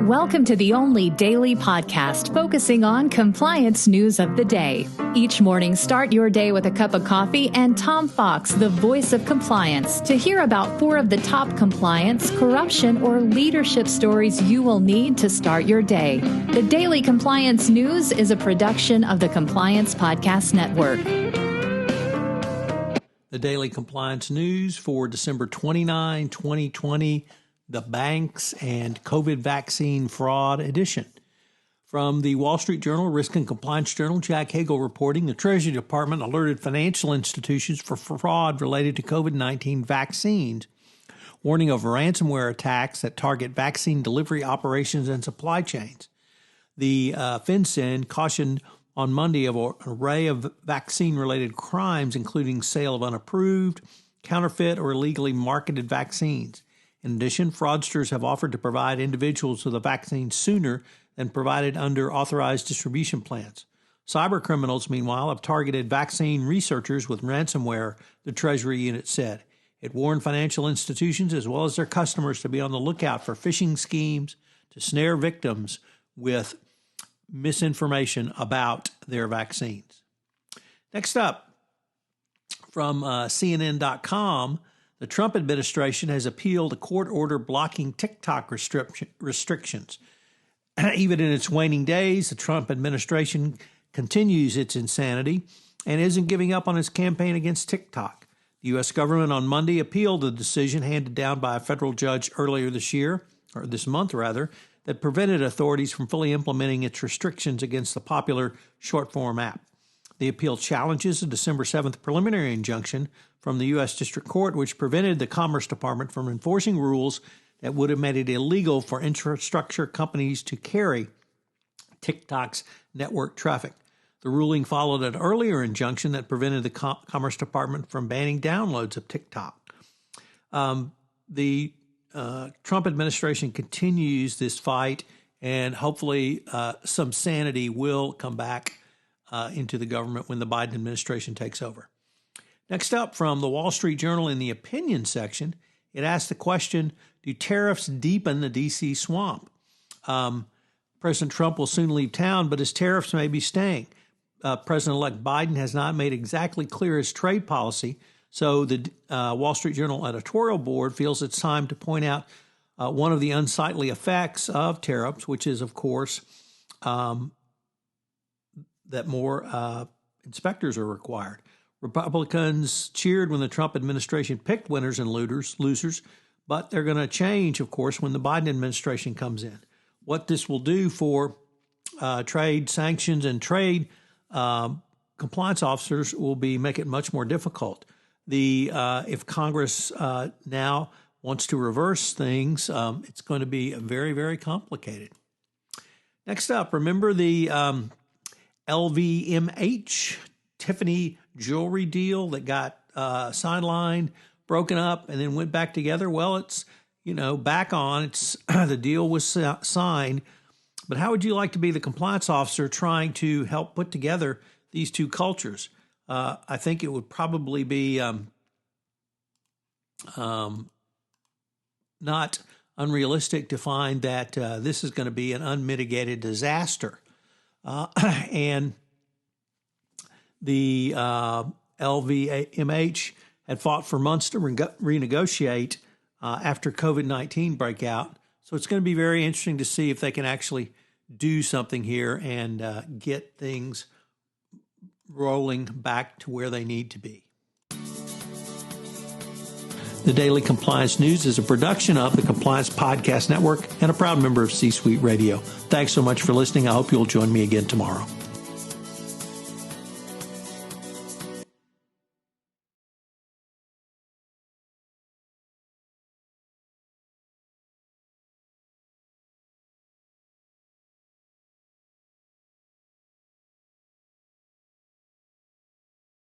Welcome to the only daily podcast focusing on compliance news of the day. Each morning, start your day with a cup of coffee and Tom Fox, the voice of compliance, to hear about 4 of the top compliance, corruption, or leadership stories you will need to start your day. The Daily Compliance News is a production of the Compliance Podcast Network. The Daily Compliance News for December 29, 2020, the banks and COVID vaccine fraud edition. From the Wall Street Journal, Risk and Compliance Journal, Jack Hagel reporting the Treasury Department alerted financial institutions for fraud related to COVID-19 vaccines, warning of ransomware attacks that target vaccine delivery operations and supply chains. The FinCEN cautioned on Monday of an array of vaccine-related crimes, including sale of unapproved, counterfeit, or illegally marketed vaccines. In addition, fraudsters have offered to provide individuals with a vaccine sooner than provided under authorized distribution plans. Cyber criminals, meanwhile, have targeted vaccine researchers with ransomware, the Treasury unit said. It warned financial institutions as well as their customers to be on the lookout for phishing schemes to snare victims with misinformation about their vaccines. Next up, from CNN.com, the Trump administration has appealed a court order blocking TikTok restrictions. Even in its waning days, the Trump administration continues its insanity and isn't giving up on its campaign against TikTok. The U.S. government on Monday appealed the decision handed down by a federal judge earlier this month, that prevented authorities from fully implementing its restrictions against the popular short-form app. The appeal challenges a December 7th preliminary injunction from the U.S. District Court, which prevented the Commerce Department from enforcing rules that would have made it illegal for infrastructure companies to carry TikTok's network traffic. The ruling followed an earlier injunction that prevented the Commerce Department from banning downloads of TikTok. The Trump administration continues this fight, and hopefully some sanity will come back into the government when the Biden administration takes over. Next up, from the Wall Street Journal in the opinion section, it asks the question, do tariffs deepen the D.C. swamp? President Trump will soon leave town, but his tariffs may be staying. President-elect Biden has not made exactly clear his trade policy, so the Wall Street Journal editorial board feels it's time to point out one of the unsightly effects of tariffs, which is, of course, that more inspectors are required. Republicans cheered when the Trump administration picked winners and losers, but they're going to change, of course, when the Biden administration comes in. What this will do for trade sanctions and trade compliance officers will make it much more difficult. If Congress now wants to reverse things, it's going to be very, very complicated. Next up, remember the LVMH Tiffany jewelry deal that got sidelined, broken up, and then went back together? Well, it's back on. It's the deal was signed. But how would you like to be the compliance officer trying to help put together these two cultures? I think it would probably be not unrealistic to find that this is going to be an unmitigated disaster. And the LVMH had fought for months to renegotiate after COVID-19 breakout. So it's going to be very interesting to see if they can actually do something here and get things rolling back to where they need to be. The Daily Compliance News is a production of the Compliance Podcast Network and a proud member of C-Suite Radio. Thanks so much for listening. I hope you'll join me again tomorrow.